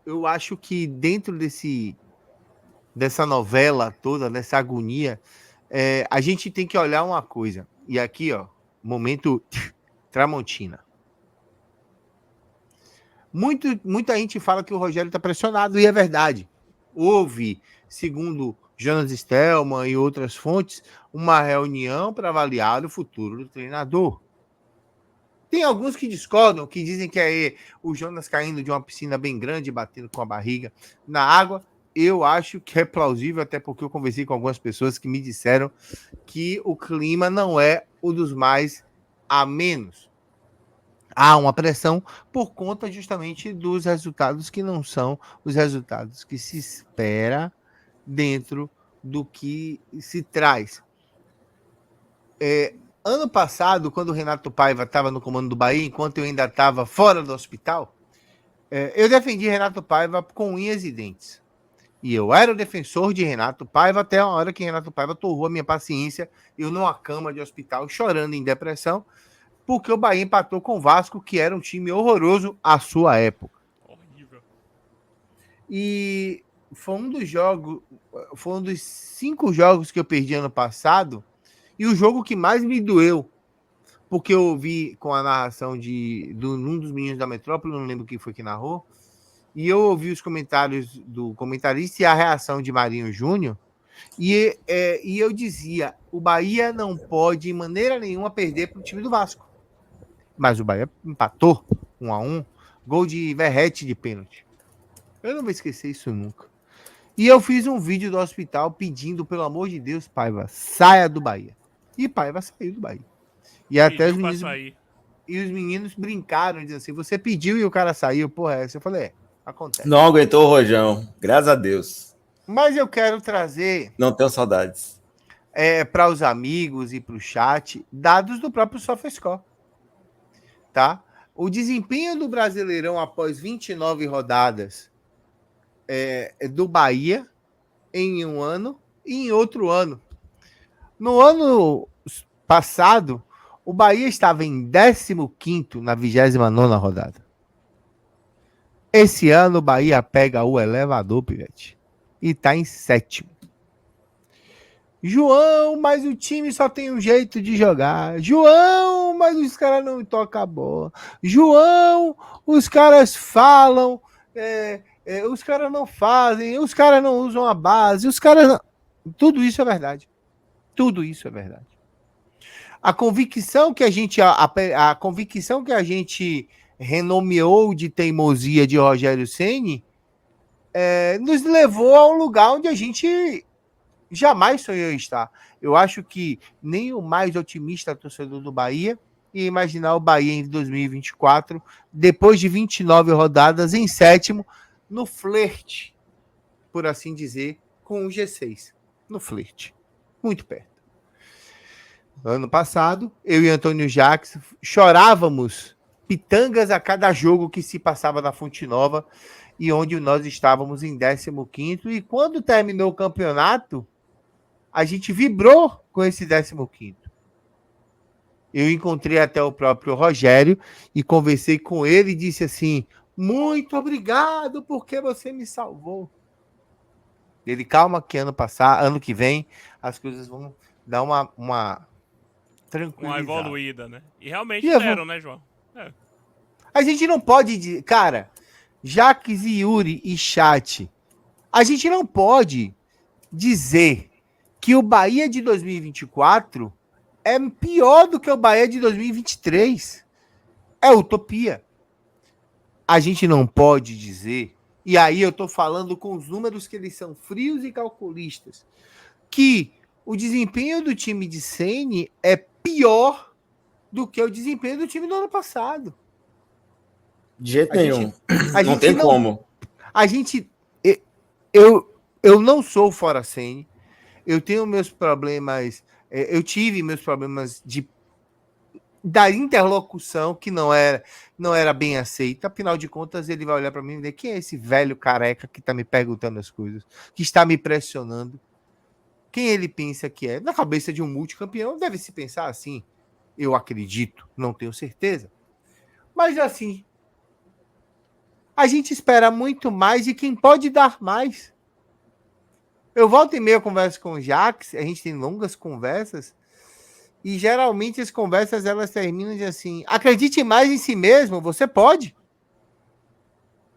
eu acho que dentro dessa novela toda, dessa agonia, a gente tem que olhar uma coisa. E aqui, ó, momento Tramontina. Muita gente fala que o Rogério está pressionado, e é verdade. Houve, segundo Jonas Stelman e outras fontes, uma reunião para avaliar o futuro do treinador. Tem alguns que discordam, que dizem que é o Jonas caindo de uma piscina bem grande, batendo com a barriga na água. Eu acho que é plausível, até porque eu conversei com algumas pessoas que me disseram que o clima não é o dos mais amenos. Há uma pressão por conta justamente dos resultados que não são os resultados que se espera dentro do que se traz. Ano passado, quando o Renato Paiva estava no comando do Bahia, enquanto eu ainda estava fora do hospital, eu defendi Renato Paiva com unhas e dentes. E eu era o defensor de Renato Paiva até a hora que Renato Paiva torrou a minha paciência, eu numa cama de hospital, chorando em depressão, porque o Bahia empatou com o Vasco, que era um time horroroso à sua época. Horrível. E foi um dos 5 jogos que eu perdi ano passado, e o jogo que mais me doeu, porque eu ouvi com a narração de um dos meninos da Metrópole, não lembro quem foi que narrou, e eu ouvi os comentários do comentarista e a reação de Marinho Júnior, e eu dizia, o Bahia não pode, de maneira nenhuma, perder para o time do Vasco. Mas o Bahia empatou 1-1, gol de Verrete de pênalti. Eu não vou esquecer isso nunca. E eu fiz um vídeo do hospital pedindo, pelo amor de Deus, Paiva, saia do Bahia. E Paiva saiu do Bahia. E até os meninos brincaram, dizendo assim, você pediu e o cara saiu, porra, essa. Eu falei, acontece. Não aguentou o Rojão, graças a Deus. Mas eu quero trazer... Não tenho saudades. Para os amigos e para o chat, dados do próprio SofaScore. Tá? O desempenho do Brasileirão após 29 rodadas do Bahia em um ano e em outro ano. No ano passado, o Bahia estava em 15º na 29ª rodada. Esse ano o Bahia pega o elevador, Pivete, e está em 7º. João, mas o time só tem um jeito de jogar. João, mas os caras não tocam a bola. João, os caras falam, os caras não fazem, os caras não usam a base, os caras não... Tudo isso é verdade. Tudo isso é verdade. A convicção que a gente renomeou de teimosia de Rogério Ceni nos levou a um lugar onde a gente jamais sonhou estar. Eu acho que nem o mais otimista torcedor do Bahia ia imaginar o Bahia em 2024, depois de 29 rodadas, em 7º, no flerte, por assim dizer, com o G6. No flerte. Muito perto. Ano passado, eu e Antônio Jacques chorávamos pitangas a cada jogo que se passava na Fonte Nova, e onde nós estávamos em 15º, e quando terminou o campeonato, a gente vibrou com esse 15º. Eu encontrei até o próprio Rogério e conversei com ele e disse assim, muito obrigado porque você me salvou. Ele, calma que ano que vem, as coisas vão dar uma tranquilizada. Uma evoluída, né? E realmente deram, né, João? A gente não pode... Cara, Jacques e Yuri e chat, a gente não pode dizer que o Bahia de 2024 é pior do que o Bahia de 2023. É utopia. A gente não pode dizer, e aí eu tô falando com os números que eles são frios e calculistas, que o desempenho do time de Ceni é pior do que o desempenho do time do ano passado. De jeito nenhum. Não tem como. A gente... Eu não sou fora Ceni. Eu tenho meus problemas... Eu tive meus problemas da interlocução, que não era bem aceita. Afinal de contas, ele vai olhar para mim e dizer, quem é esse velho careca que está me perguntando as coisas? Que está me pressionando? Quem ele pensa que é? Na cabeça de um multicampeão, deve se pensar assim. Eu acredito, não tenho certeza. Mas assim, a gente espera muito mais de quem pode dar mais. Eu volto e meia converso com o Jax, a gente tem longas conversas, e geralmente as conversas elas terminam de assim: acredite mais em si mesmo, você pode.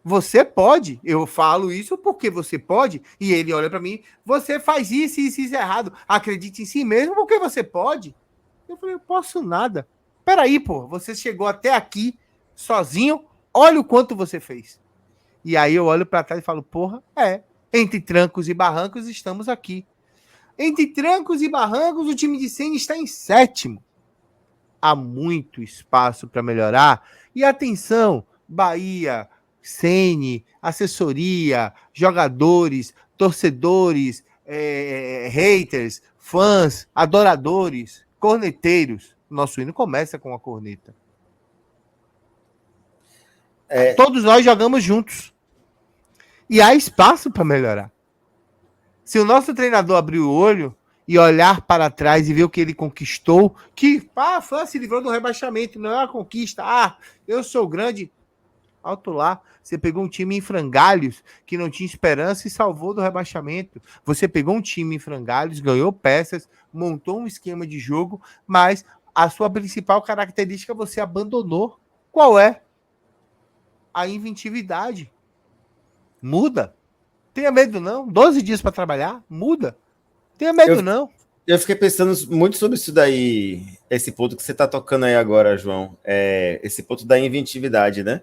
Você pode. Eu falo isso porque você pode. E ele olha para mim: você faz isso e isso errado. Acredite em si mesmo porque você pode. Eu falei: eu posso nada. Peraí, pô, você chegou até aqui sozinho. Olha o quanto você fez. E aí eu olho para trás e falo: porra, entre trancos e barrancos estamos aqui. Entre trancos e barrancos, o time de Ceni está em 7º. Há muito espaço para melhorar. E atenção, Bahia, Ceni, assessoria, jogadores, torcedores, haters, fãs, adoradores, corneteiros. Nosso hino começa com a corneta. Todos nós jogamos juntos. E há espaço para melhorar. Se o nosso treinador abrir o olho e olhar para trás e ver o que ele conquistou, que a fã se livrou do rebaixamento, não é uma conquista. Eu sou grande. Alto lá. Você pegou um time em frangalhos que não tinha esperança e salvou do rebaixamento. Você pegou um time em frangalhos, ganhou peças, montou um esquema de jogo, mas a sua principal característica você abandonou. Qual é? A inventividade. Muda. Tenha medo não. 12 dias para trabalhar, muda. Tenha medo não. Eu fiquei pensando muito sobre isso daí, esse ponto que você está tocando aí agora, João. Esse ponto da inventividade, né?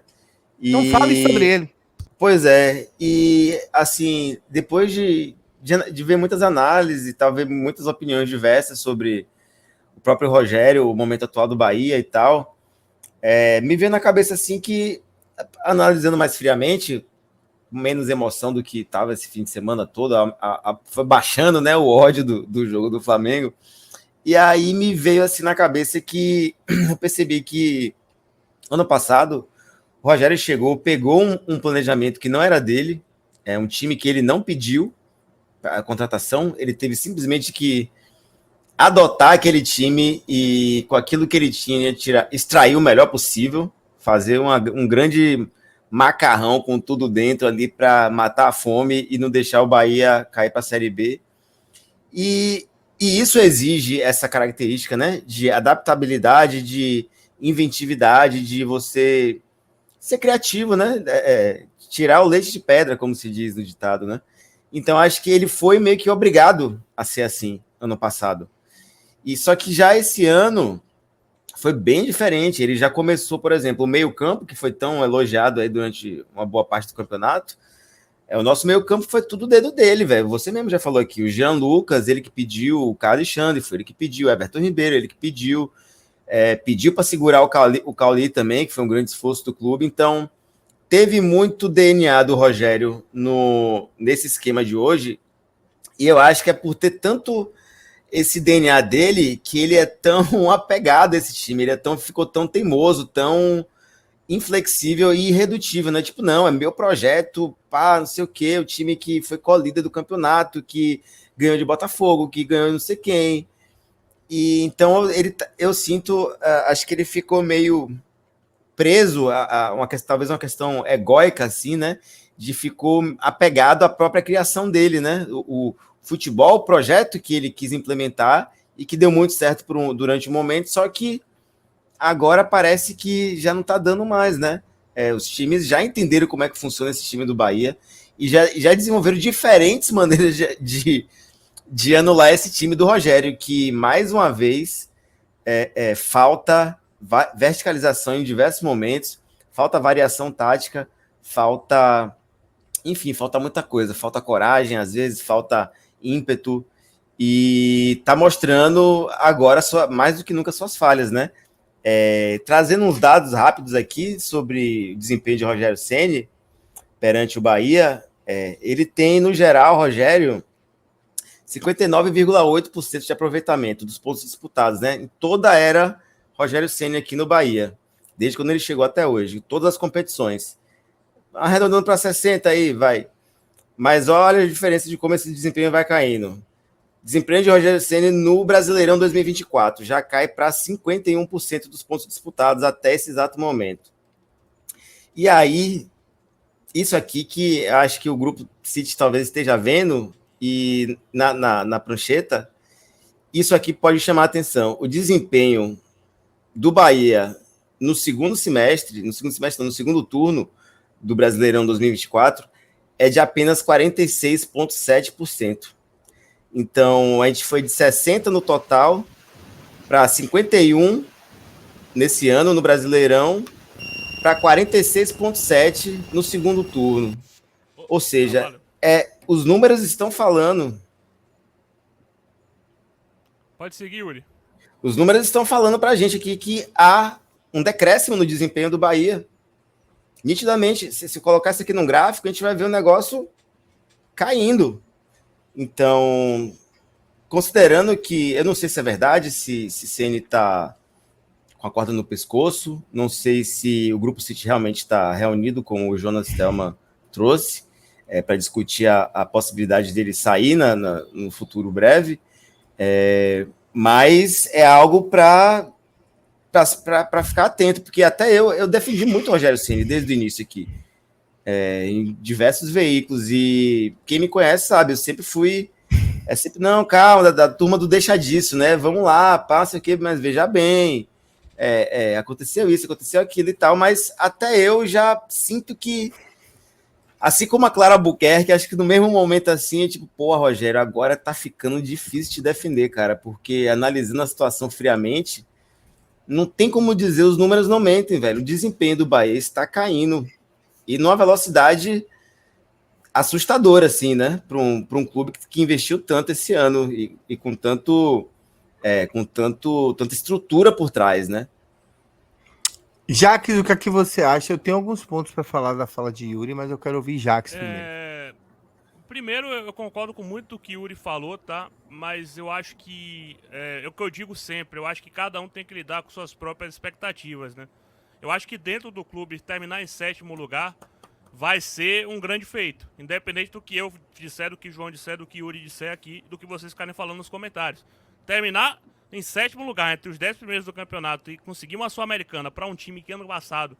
Não fale sobre ele. Pois é. E, assim, depois de ver muitas análises, talvez muitas opiniões diversas sobre o próprio Rogério, o momento atual do Bahia e tal, me veio na cabeça, assim, que, analisando mais friamente, menos emoção do que estava esse fim de semana todo, foi baixando, né, o ódio do jogo do Flamengo, e aí me veio assim na cabeça que eu percebi que ano passado o Rogério chegou, pegou um planejamento que não era dele, um time que ele não pediu a contratação, ele teve simplesmente que adotar aquele time e com aquilo que ele tinha, extrair o melhor possível, fazer um grande macarrão com tudo dentro ali para matar a fome e não deixar o Bahia cair para a Série B. E isso exige essa característica, né, de adaptabilidade, de inventividade, de você ser criativo, né, tirar o leite de pedra, como se diz no ditado, né. Então acho que ele foi meio que obrigado a ser assim ano passado. E só que já esse ano foi bem diferente. Ele já começou, por exemplo, o meio-campo, que foi tão elogiado aí durante uma boa parte do campeonato. O nosso meio-campo foi tudo dedo dele, velho. Você mesmo já falou aqui. O Jean Lucas, ele que pediu, o Carlos Alexandre, foi ele que pediu, o Everton Ribeiro, ele que pediu. Pediu para segurar o Cauli também, que foi um grande esforço do clube. Então, teve muito DNA do Rogério nesse esquema de hoje. E eu acho que é por ter tanto esse DNA dele, que ele é tão apegado a esse time, ele ficou tão teimoso, tão inflexível e irredutível, né? Tipo, não, é meu projeto, não sei o quê, o time que foi co-líder do campeonato, que ganhou de Botafogo, que ganhou não sei quem. E então eu sinto, acho que ele ficou meio preso a talvez uma questão egóica, assim, né? Ficou apegado à própria criação dele, né? O futebol, o projeto que ele quis implementar e que deu muito certo durante um momento, só que agora parece que já não está dando mais, né? Os times já entenderam como é que funciona esse time do Bahia e já desenvolveram diferentes maneiras de anular esse time do Rogério, que, mais uma vez, falta verticalização em diversos momentos, falta variação tática, falta muita coisa, falta coragem, às vezes, falta ímpeto, e tá mostrando agora mais do que nunca suas falhas, né? Trazendo uns dados rápidos aqui sobre o desempenho de Rogério Ceni perante o Bahia, ele tem, no geral, Rogério, 59,8% de aproveitamento dos pontos disputados, né? Em toda a era Rogério Ceni aqui no Bahia, desde quando ele chegou até hoje, em todas as competições. Arredondando para 60 aí, vai. Mas olha a diferença de como esse desempenho vai caindo. Desempenho de Rogério Ceni no Brasileirão 2024 já cai para 51% dos pontos disputados até esse exato momento. E aí, isso aqui que eu acho que o grupo City talvez esteja vendo, e na prancheta, isso aqui pode chamar a atenção. O desempenho do Bahia no segundo semestre, no segundo turno do Brasileirão 2024, é de apenas 46,7%. Então, a gente foi de 60 no total para 51 nesse ano no Brasileirão, para 46,7 no segundo turno. Ou seja, os números estão falando. Pode seguir, Yuri. Os números estão falando para a gente aqui que há um decréscimo no desempenho do Bahia. Nitidamente, se colocar isso aqui num gráfico, a gente vai ver o negócio caindo. Então, considerando que, eu não sei se é verdade, se Ceni está com a corda no pescoço, não sei se o Grupo City realmente está reunido, como o Jonas Thelma trouxe, para discutir a possibilidade dele sair no futuro breve, mas é algo para ficar atento, porque até eu defendi muito o Rogério Ceni desde o início aqui, em diversos veículos, e quem me conhece sabe, eu sempre fui, não, calma, da turma do deixa disso, né, vamos lá, passa aqui, mas veja bem, aconteceu isso, aconteceu aquilo e tal, mas até eu já sinto que, assim como a Clara Albuquerque, acho que no mesmo momento assim, é tipo, pô, Rogério, agora tá ficando difícil te defender, cara, porque analisando a situação friamente, não tem como dizer, os números não mentem, velho, o desempenho do Bahia está caindo, e numa velocidade assustadora, assim, né, para um clube que investiu tanto esse ano, e com tanta estrutura por trás, né? Jaques, o que é que você acha? Eu tenho alguns pontos para falar da fala de Yuri, mas eu quero ouvir Jaques primeiro. Primeiro, eu concordo com muito do que Yuri falou, tá? Mas eu acho que, é o que eu digo sempre, eu acho que cada um tem que lidar com suas próprias expectativas, né? Eu acho que dentro do clube, terminar em 7º lugar vai ser um grande feito. Independente do que eu disser, do que o João disser, do que o Yuri disser aqui, do que vocês ficarem falando nos comentários. Terminar em 7º lugar, entre os 10 primeiros do campeonato, e conseguir uma Sul-Americana para um time que ano passado,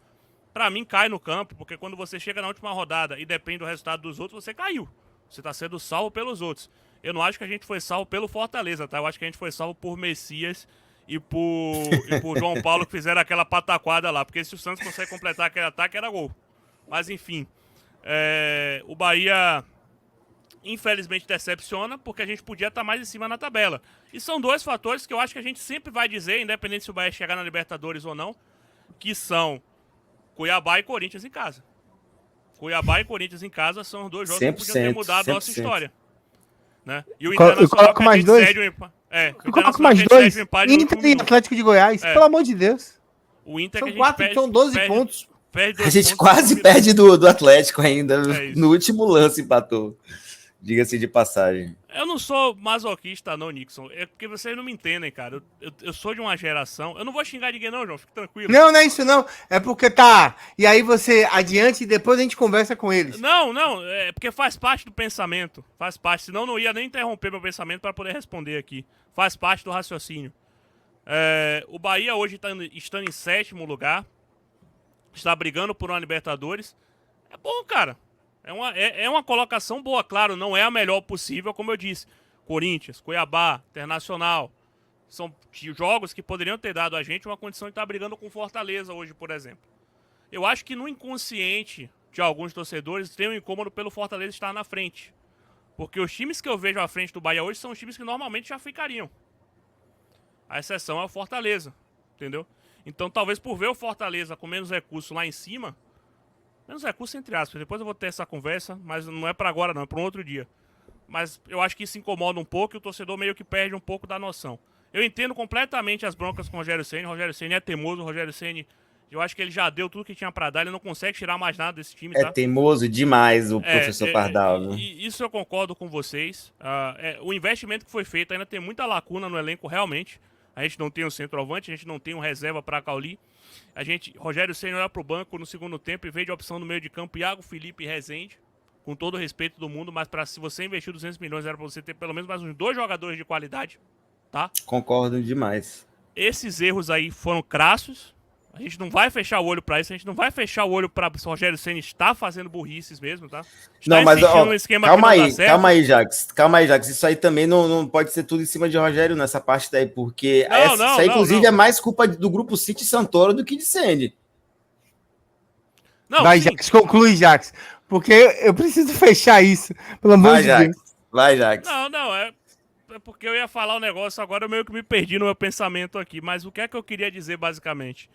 para mim, cai no campo, porque quando você chega na última rodada e depende do resultado dos outros, você caiu. Você tá sendo salvo pelos outros. Eu não acho que a gente foi salvo pelo Fortaleza, tá? Eu acho que a gente foi salvo por Messias e por João Paulo, que fizeram aquela pataquada lá. Porque se o Santos consegue completar aquele ataque, era gol. Mas enfim, o Bahia infelizmente decepciona, porque a gente podia estar mais em cima na tabela. E são dois fatores que eu acho que a gente sempre vai dizer, independente se o Bahia chegar na Libertadores ou não, que são Cuiabá e Corinthians em casa. Cuiabá e Corinthians em casa são os dois jogos que podiam ter mudado a nossa história. Né? E o Internacional que a gente cede o empate. Eu coloco mais dois. Inter e Atlético de Goiás, pelo amor de Deus. O Inter são 4, são 12 pontos. A gente quase perde do Atlético ainda. No último lance empatou. Diga-se de passagem. Eu não sou masoquista, não, Nixon. É porque vocês não me entendem, cara. Eu sou de uma geração... Eu não vou xingar ninguém, não, João. Fique tranquilo. Não é isso, não. É porque tá... E aí você adiante e depois a gente conversa com eles. Não. É porque faz parte do pensamento. Faz parte. Senão eu não ia nem interromper meu pensamento para poder responder aqui. Faz parte do raciocínio. O Bahia hoje estando em 7º lugar. Está brigando por uma Libertadores. É bom, cara. É uma colocação boa, claro, não é a melhor possível, como eu disse. Corinthians, Cuiabá, Internacional, são jogos que poderiam ter dado a gente uma condição de estar brigando com Fortaleza hoje, por exemplo. Eu acho que no inconsciente de alguns torcedores tem um incômodo pelo Fortaleza estar na frente. Porque os times que eu vejo à frente do Bahia hoje são os times que normalmente já ficariam. A exceção é o Fortaleza, entendeu? Então talvez por ver o Fortaleza com menos recursos lá em cima... Menos recursos, entre aspas. Depois eu vou ter essa conversa, mas não é para agora não, é para um outro dia. Mas eu acho que isso incomoda um pouco e o torcedor meio que perde um pouco da noção. Eu entendo completamente as broncas com o Rogério Ceni. O Rogério Ceni é teimoso, o Rogério Ceni, eu acho que ele já deu tudo que tinha para dar, ele não consegue tirar mais nada desse time, tá? É teimoso demais o professor Pardal, né? Isso eu concordo com vocês. O investimento que foi feito ainda tem muita lacuna no elenco, realmente. A gente não tem um centroavante, a gente não tem um reserva para Cauli. Rogério Ceni olha pro banco no segundo tempo e veio de opção no meio de campo Iago, Felipe e Rezende, com todo o respeito do mundo, mas se você investir 200 milhões era para você ter pelo menos mais uns 2 jogadores de qualidade, tá? Concordo demais. Esses erros aí foram crassos, A gente não vai fechar o olho pra isso, a gente não vai fechar o olho pra o Rogério Ceni estar fazendo burrices mesmo, tá? Está Não, mas ó, no esquema calma que não aí, dá certo. calma aí, Jax. Isso aí também não pode ser tudo em cima de Rogério nessa parte daí, porque isso aí, inclusive, é mais culpa do grupo City Santoro do que de Ceni. Não, vai, Jax, conclui, Jax. Porque eu preciso fechar isso, pelo amor de Deus. Vai, Jax. Não, é porque eu ia falar um negócio, agora eu meio que me perdi no meu pensamento aqui. Mas o que é que eu queria dizer, basicamente?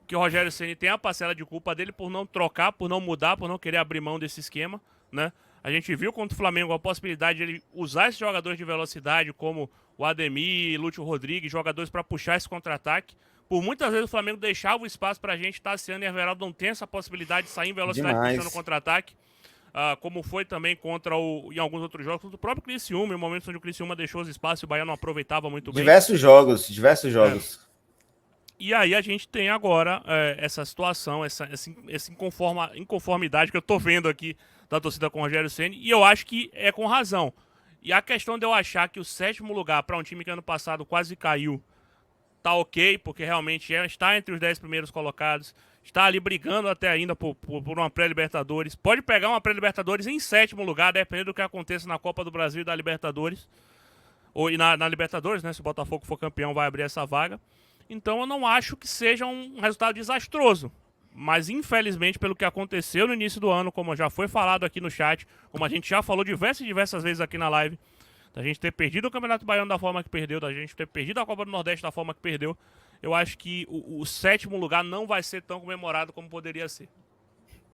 Que o Rogério Ceni tem a parcela de culpa dele por não trocar, por não mudar, por não querer abrir mão desse esquema, né? A gente viu contra o Flamengo a possibilidade de ele usar esses jogadores de velocidade, como o Ademir, Lúcio Rodrigues, jogadores para puxar esse contra-ataque. Por muitas vezes o Flamengo deixava o espaço pra gente, Tassiano e Everaldo não tem essa possibilidade de sair em velocidade puxando contra-ataque. Como foi também em alguns outros jogos, contra o próprio Criciúma, em momentos onde o Criciúma deixou os espaços e o Bahia não aproveitava muito bem. Diversos jogos. E aí a gente tem agora essa situação, essa inconformidade que eu tô vendo aqui da torcida com o Rogério Ceni, e eu acho que é com razão. E a questão de eu achar que o 7º lugar para um time que ano passado quase caiu tá ok, porque realmente está entre os 10 primeiros colocados, está ali brigando até ainda por uma pré-Libertadores. Pode pegar uma pré-Libertadores em 7º lugar, dependendo do que aconteça na Copa do Brasil e da Libertadores. E na Libertadores, né? Se o Botafogo for campeão, vai abrir essa vaga. Então eu não acho que seja um resultado desastroso. Mas infelizmente, pelo que aconteceu no início do ano, como já foi falado aqui no chat, como a gente já falou diversas vezes aqui na live, da gente ter perdido o Campeonato Baiano da forma que perdeu, da gente ter perdido a Copa do Nordeste da forma que perdeu, eu acho que o 7º lugar não vai ser tão comemorado como poderia ser.